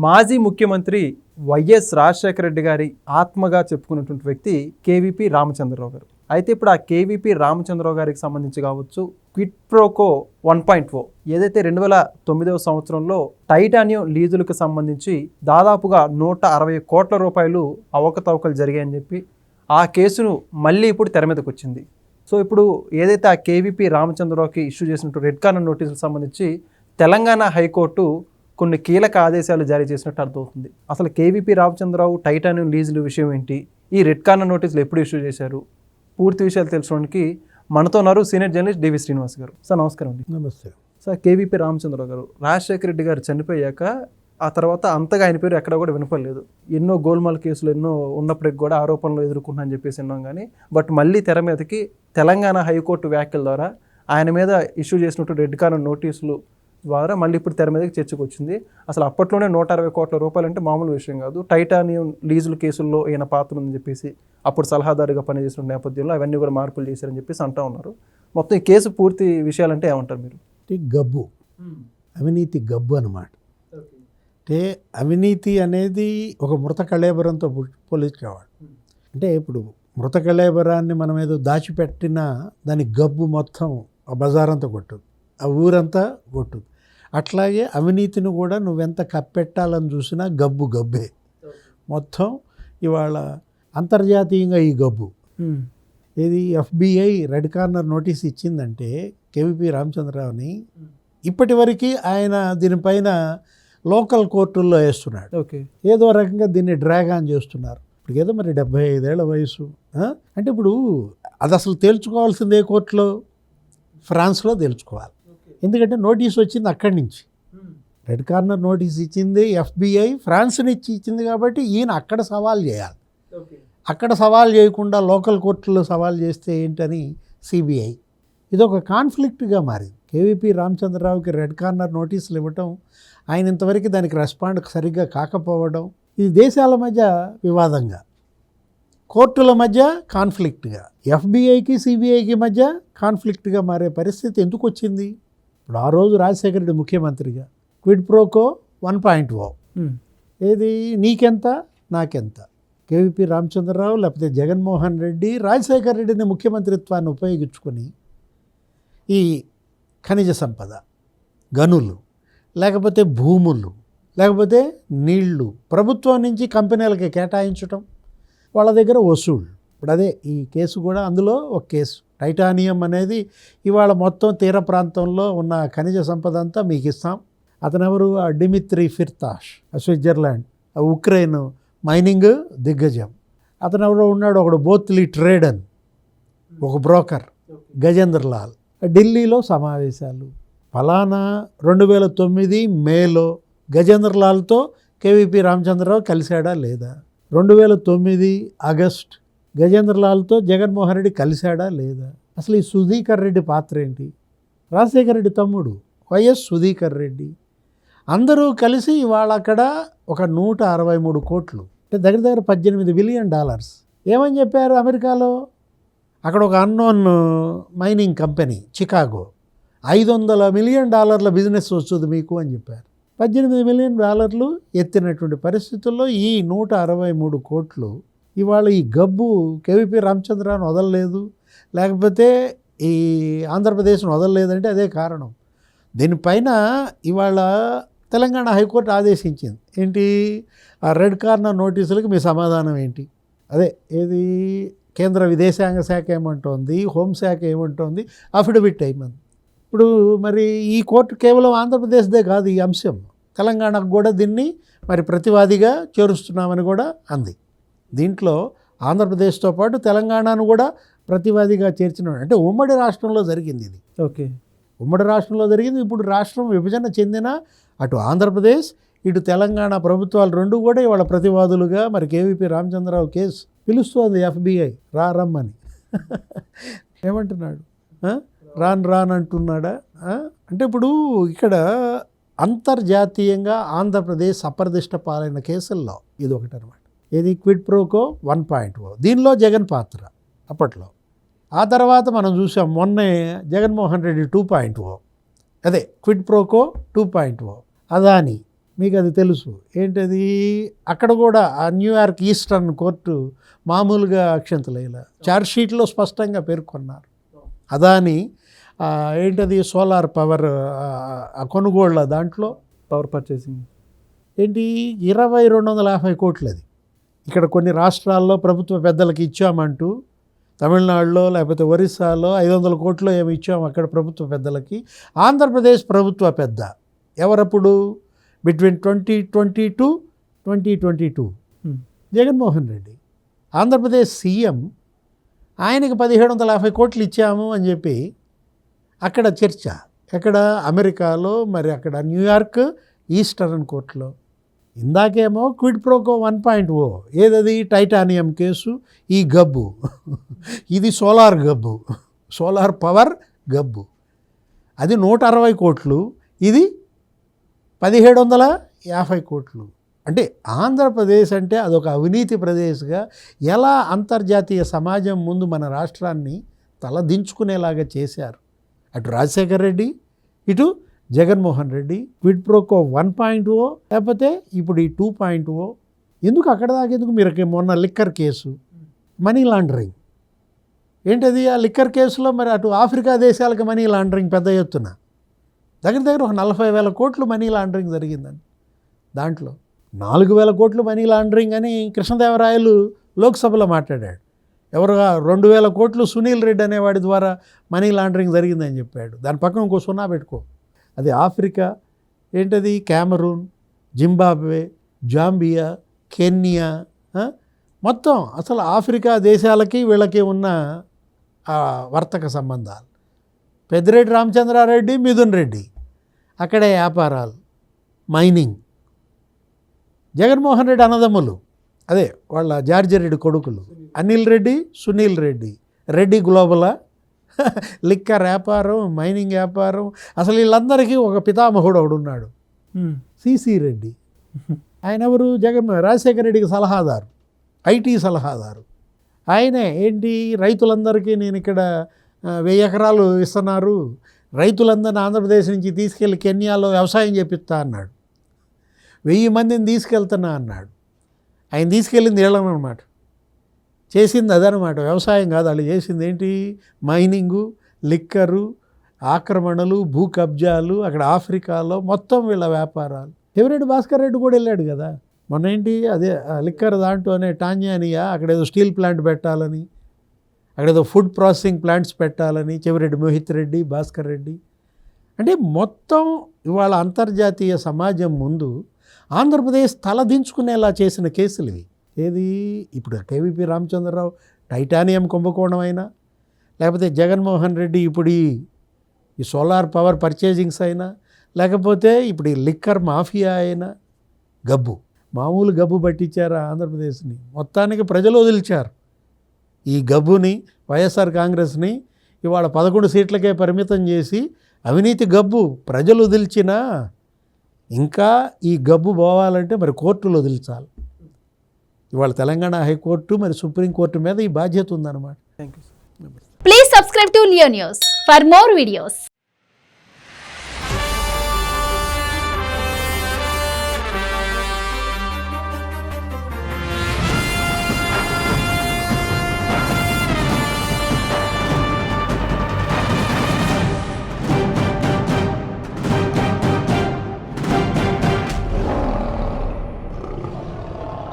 మాజీ ముఖ్యమంత్రి వైఎస్ రాజశేఖర రెడ్డి గారి ఆత్మగా చెప్పుకున్నటువంటి వ్యక్తి కేవీపీ రామచంద్రరావు గారు. అయితే ఇప్పుడు ఆ కేవీపీ రామచంద్రరావు గారికి సంబంధించి కావచ్చు, క్విడ్ ప్రోకో 1.0 ఏదైతే 2009 సంవత్సరంలో టైటానియం లీజులకు సంబంధించి దాదాపుగా 160 కోట్ల రూపాయలు అవకతవకలు జరిగాయని చెప్పి ఆ కేసును మళ్ళీ ఇప్పుడు తెర మీదకి వచ్చింది. సో ఇప్పుడు ఏదైతే ఆ కేవీపీ రామచంద్రరావుకి ఇష్యూ చేసినట్టు రెడ్ కార్నర్ నోటీసులకు సంబంధించి తెలంగాణ హైకోర్టు కొన్ని కీలక ఆదేశాలు జారీ చేసినట్టు అర్థమవుతుంది. అసలు కేవీపీ రామచంద్రరావు టైటానియం లీజుల విషయం ఏంటి, ఈ రెడ్ కార్నర్ నోటీసులు ఎప్పుడు ఇష్యూ చేశారు, పూర్తి విషయాలు తెలుసుకోవడానికి మనతో ఉన్నారు సీనియర్ జర్నలిస్ట్ డివి శ్రీనివాస్ గారు. సార్ నమస్కారం అండి. నమస్తే సార్, కేవీపీ రామచంద్రరావు గారు రాజశేఖర రెడ్డి గారు చనిపోయాక ఆ తర్వాత అంతగా ఆయన పేరు ఎక్కడ కూడా వినపడలేదు. ఎన్నో గోల్మాల్ కేసులు ఎన్నో ఉన్నప్పటికి కూడా ఆరోపణలు ఎదుర్కొన్నా అని చెప్పేసి విన్నాం. కానీ బట్ మళ్ళీ తెర మీదకి తెలంగాణ హైకోర్టు వ్యాఖ్యల ద్వారా ఆయన మీద ఇష్యూ చేసినట్టు రెడ్ కార్నర్ నోటీసులు ద్వారా మళ్ళీ ఇప్పుడు తెర మీదకి చర్చకు వచ్చింది. అసలు అప్పట్లోనే 160 కోట్ల రూపాయలు అంటే మామూలు విషయం కాదు. టైటానియం లీజుల కేసుల్లో ఈయన పాత్ర ఉందని చెప్పేసి అప్పుడు సలహాదారుగా పనిచేసిన నేపథ్యంలో అవన్నీ కూడా మార్పులు చేశారని చెప్పేసి అంటూ ఉన్నారు. మొత్తం ఈ కేసు పూర్తి విషయాలంటే ఏమంటారు మీరు? గబ్బు, అవినీతి గబ్బు అన్నమాట. అంటే అవినీతి అనేది ఒక మృత కళేబరంతో పోల్చేవాడు. అంటే ఇప్పుడు మృత కళేబరాన్ని మనం ఏదో దాచిపెట్టినా దాని గబ్బు మొత్తం ఆ బజారంతా కొట్టుద్ది, ఆ ఊరంతా కొట్టుద్ది. అట్లాగే అవినీతిని కూడా నువ్వెంత కప్పెట్టాలని చూసినా గబ్బు గబ్బే మొత్తం. ఇవాళ అంతర్జాతీయంగా ఈ గబ్బు ఇది FBI రెడ్ కార్నర్ నోటీస్ ఇచ్చిందంటే కేవీపీ రామచంద్రరావుని ఇప్పటి వరకు ఆయన దీనిపైన లోకల్ కోర్టుల్లో వేస్తున్నాడు. ఏదో రకంగా దీన్ని డ్రాగ్ ఆన్ చేస్తున్నారు. ఇప్పుడు ఏదో మరి 75 ఏళ్ల వయసు. అంటే ఇప్పుడు అది అసలు తేల్చుకోవాల్సిందే కోర్టులో, ఫ్రాన్స్లో తేల్చుకోవాలి. ఎందుకంటే నోటీస్ వచ్చింది అక్కడి నుంచి. రెడ్ కార్నర్ నోటీస్ ఇచ్చింది FBI, ఫ్రాన్స్ నుంచి ఇచ్చింది కాబట్టి ఈయన అక్కడ సవాల్ చేయాలి. అక్కడ సవాల్ చేయకుండా లోకల్ కోర్టులో సవాల్ చేస్తే ఏంటని CBI. ఇది ఒక కాన్ఫ్లిక్ట్గా మారింది. కేవీపీ రామచంద్రరావుకి రెడ్ కార్నర్ నోటీసులు ఇవ్వటం, ఆయన ఇంతవరకు దానికి రెస్పాండ్ సరిగ్గా కాకపోవడం, ఇది దేశాల మధ్య వివాదంగా, కోర్టుల మధ్య కాన్ఫ్లిక్ట్గా, FBIకి CBIకి మధ్య కాన్ఫ్లిక్ట్గా మారే పరిస్థితి ఎందుకు వచ్చింది? ఇప్పుడు ఆ రోజు రాజశేఖర రెడ్డి ముఖ్యమంత్రిగా క్విడ్ ప్రోకో 1.0 ఏది నీకెంత నాకెంత, కేవీపీ రామచంద్రరావు లేకపోతే జగన్మోహన్ రెడ్డి రాజశేఖర రెడ్డిని ముఖ్యమంత్రిత్వాన్ని ఉపయోగించుకొని ఈ ఖనిజ సంపద, గనులు, లేకపోతే భూములు, లేకపోతే నీళ్లు ప్రభుత్వం నుంచి కంపెనీలకి కేటాయించటం, వాళ్ళ దగ్గర వసూళ్ళు. ఇప్పుడు అదే ఈ కేసు కూడా అందులో ఒక కేసు. టైటానియం అనేది ఇవాళ మొత్తం తీర ప్రాంతంలో ఉన్న ఖనిజ సంపద అంతా మీకు ఇస్తాం. అతను ఎవరు? ఆ డిమిత్రీ ఫిర్తాష్, స్విట్జర్లాండ్, ఉక్రెయిన్ మైనింగ్ దిగ్గజం. అతను ఎవరో ఉన్నాడు, ఒకడు బోత్లీ ట్రేడన్, ఒక బ్రోకర్, గజేంద్ర లాల్. ఢిల్లీలో సమావేశాలు. ఫలానా 2009 మేలో గజేంద్ర లాల్తో కేవీపీ రామచంద్రరావు కలిశాడా లేదా? 2009 ఆగస్ట్ గజేంద్ర లాల్తో జగన్మోహన్ రెడ్డి కలిశాడా లేదా? అసలు ఈ సుధీకర్ రెడ్డి పాత్ర ఏంటి? రాజశేఖర రెడ్డి తమ్ముడు వైఎస్ సుధీకర్ రెడ్డి. అందరూ కలిసి ఇవాళ అక్కడ ఒక 163 కోట్లు, అంటే దగ్గర దగ్గర $18 బిలియన్. ఏమని చెప్పారు అమెరికాలో? అక్కడ ఒక unknown mining company Chicago, $500 million business వస్తుంది మీకు అని చెప్పారు. $18 మిలియన్ ఎత్తినటువంటి పరిస్థితుల్లో ఈ 163 కోట్లు ఇవాళ ఈ గబ్బు కేవీపీ రామచంద్రరావును వదలలేదు, లేకపోతే ఈ ఆంధ్రప్రదేశ్ను వదలలేదంటే అదే కారణం. దీనిపైన ఇవాళ తెలంగాణ హైకోర్టు ఆదేశించింది. ఏంటి? ఆ రెడ్ కార్నర్ నోటీసులకి మీ సమాధానం ఏంటి? అదే ఏది కేంద్ర విదేశాంగ శాఖ ఏమంటోంది, హోంశాఖ ఏమంటోంది, అఫిడవిట్ అయ్యింది. ఇప్పుడు మరి ఈ కోర్టు కేవలం ఆంధ్రప్రదేశ్దే కాదు ఈ అంశం, తెలంగాణకు కూడా దీన్ని మరి ప్రతివాదిగా చేరుస్తున్నామని కూడా అంది. దీంట్లో ఆంధ్రప్రదేశ్తో పాటు తెలంగాణను కూడా ప్రతివాదిగా చేర్చిన, అంటే ఉమ్మడి రాష్ట్రంలో జరిగింది ఇది. ఉమ్మడి రాష్ట్రంలో జరిగింది. ఇప్పుడు రాష్ట్రం విభజన చెందిన అటు ఆంధ్రప్రదేశ్ ఇటు తెలంగాణ ప్రభుత్వాలు రెండు కూడా ఇవాళ ప్రతివాదులుగా మరి కేవీపీ రామచంద్రరావు కేసు పిలుస్తోంది FBI రమ్మని. ఏమంటున్నాడు? రాను అంటున్నాడా? అంటే ఇప్పుడు ఇక్కడ అంతర్జాతీయంగా ఆంధ్రప్రదేశ్ అప్రదిష్ట పాలైన కేసుల్లో ఇది ఒకటి అనమాట. ఇది క్విడ్ ప్రోకో 1.0. దీనిలో జగన్ పాత్ర అప్పట్లో. ఆ తర్వాత మనం చూసాం మొన్నే జగన్మోహన్ రెడ్డి 2.0, అదే క్విడ్ ప్రోకో 2.0. అదాని మీకు అది తెలుసు. ఏంటది, అక్కడ కూడా ఆ న్యూయార్క్ ఈస్టర్న్ కోర్టు మామూలుగా అక్షంతలేలా ఛార్జ్షీట్లో స్పష్టంగా పేర్కొన్నారు. అదాని ఏంటది సోలార్ పవర్ కొనుగోళ్ళ దాంట్లో పవర్ పర్చేసింగ్ ఏంటి 250 కోట్లు. అది ఇక్కడ కొన్ని రాష్ట్రాల్లో ప్రభుత్వ పెద్దలకి ఇచ్చామంటూ, తమిళనాడులో లేకపోతే ఒరిస్సాలో 500 కోట్లు ఏమి ఇచ్చాము అక్కడ ప్రభుత్వ పెద్దలకి. ఆంధ్రప్రదేశ్ ప్రభుత్వ పెద్ద ఎవరప్పుడు బిట్వీన్ 2022 జగన్మోహన్ రెడ్డి. ఆంధ్రప్రదేశ్ సీఎం ఆయనకి 1750 కోట్లు ఇచ్చాము అని చెప్పి అక్కడ చర్చ. ఎక్కడ, అమెరికాలో, మరి అక్కడ న్యూయార్క్ ఈస్టర్న్ కోర్టులో. ఇందాకేమో క్విడ్ ప్రోకో 1.0 ఏదది టైటానియం కేసు, ఈ గబ్బు ఇది సోలార్ గబ్బు, సోలార్ పవర్ గబ్బు. అది 160 కోట్లు, ఇది 1750 కోట్లు. అంటే ఆంధ్రప్రదేశ్ అంటే అదొక అవినీతి ప్రదేశ్గా ఎలా అంతర్జాతీయ సమాజం ముందు మన రాష్ట్రాన్ని తలదించుకునేలాగా చేశారు. అటు రాజశేఖర్ రెడ్డి, ఇటు జగన్మోహన్ రెడ్డి. క్విడ్ ప్రోకో 1.0 లేకపోతే ఇప్పుడు ఈ 2.0. ఎందుకు అక్కడ దాకేందుకు? మీరు మొన్న లిక్కర్ కేసు, మనీ లాండరింగ్ ఏంటది? ఆ లిక్కర్ కేసులో మరి అటు ఆఫ్రికా దేశాలకు మనీ లాండరింగ్ పెద్ద ఎత్తున దగ్గర ఒక 40,000 కోట్లు మనీ లాండరింగ్ జరిగిందని. దాంట్లో 4,000 కోట్లు మనీ లాండరింగ్ అని కృష్ణదేవరాయలు లోక్సభలో మాట్లాడాడు. ఎవరుగా 2,000 కోట్లు సునీల్ రెడ్డి అనేవాడి ద్వారా మనీ లాండరింగ్ జరిగిందని చెప్పాడు. దాని పక్కన ఇంకో సున్నా పెట్టుకో. అది ఆఫ్రికా, ఏంటది కెమెరూన్, జింబాబ్వే, జాంబియా, కెన్యా, మొత్తం అసలు ఆఫ్రికా దేశాలకి వీళ్ళకి ఉన్న వర్తక సంబంధాలు. పెద్దిరెడ్డి రామచంద్రారెడ్డి, మిథున్ రెడ్డి అక్కడే వ్యాపారాలు, మైనింగ్. జగన్మోహన్ రెడ్డి అన్నదమ్ములు, అదే వాళ్ళ జార్జి రెడ్డి కొడుకులు అనిల్ రెడ్డి, సునీల్ రెడ్డి. రెడ్డి గ్లోబలా, లిక్కర్ వ్యాపారం, మైనింగ్ వ్యాపారం. అసలు వీళ్ళందరికీ ఒక పితామహుడు ఒకడున్నాడు, సిసి రెడ్డి. ఆయన ఎవరు? రాజశేఖర రెడ్డికి సలహాదారు, ఐటీ సలహాదారు. ఆయనే ఏంటి, రైతులందరికీ నేను ఇక్కడ 1000 ఎకరాలు ఇస్తున్నారు, రైతులందరినీ ఆంధ్రప్రదేశ్ నుంచి తీసుకెళ్ళి కెన్యాలో వ్యవసాయం చేపిస్తా అన్నాడు. 1000 మందిని తీసుకెళ్తున్నా అన్నాడు. ఆయన తీసుకెళ్ళింది వీళ్ళనమాట, చేసింది అదనమాట. వ్యవసాయం కాదు, వాళ్ళు చేసింది ఏంటి, మైనింగు, లిక్కరు, ఆక్రమణలు, భూ కబ్జాలు. అక్కడ ఆఫ్రికాలో మొత్తం వీళ్ళ వ్యాపారాలు. చెవిరెడ్డి భాస్కర్ రెడ్డి కూడా వెళ్ళాడు కదా మొన్న. ఏంటి అదే లిక్కర్ దాంట్లోనే టాంజానియా అక్కడ ఏదో స్టీల్ ప్లాంట్ పెట్టాలని, అక్కడ ఏదో ఫుడ్ ప్రాసెసింగ్ ప్లాంట్స్ పెట్టాలని చెవిరెడ్డి మోహిత్ రెడ్డి, భాస్కర్ రెడ్డి. అంటే మొత్తం ఇవాళ అంతర్జాతీయ సమాజం ముందు ఆంధ్రప్రదేశ్ తలదించుకునేలా చేసిన కేసులు ఇవి. ఏది ఇప్పుడు కేవీపీ రామచంద్రరావు టైటానియం కుంభకోణం అయినా, లేకపోతే జగన్మోహన్ రెడ్డి ఇప్పుడు ఈ సోలార్ పవర్ పర్చేజింగ్స్ అయినా, లేకపోతే ఇప్పుడు ఈ లిక్కర్ మాఫియా అయినా, గబ్బు మామూలు గబ్బు పట్టించారు ఆంధ్రప్రదేశ్ని. మొత్తానికి ప్రజలు వదిలిచారు ఈ గబ్బుని. వైఎస్ఆర్ కాంగ్రెస్ని ఇవాళ 11 సీట్లకే పరిమితం చేసి అవినీతి గబ్బు ప్రజలు వదిల్చినా ఇంకా ఈ గబ్బు పోవాలంటే మరి కోర్టులు వదిలించాలి. ఇవాళ తెలంగాణ హైకోర్టు మరి సుప్రీంకోర్టు మీద ఈ బాధ్యత ఉందన్నమాట. Thank you. Please subscribe to Leo News for more videos.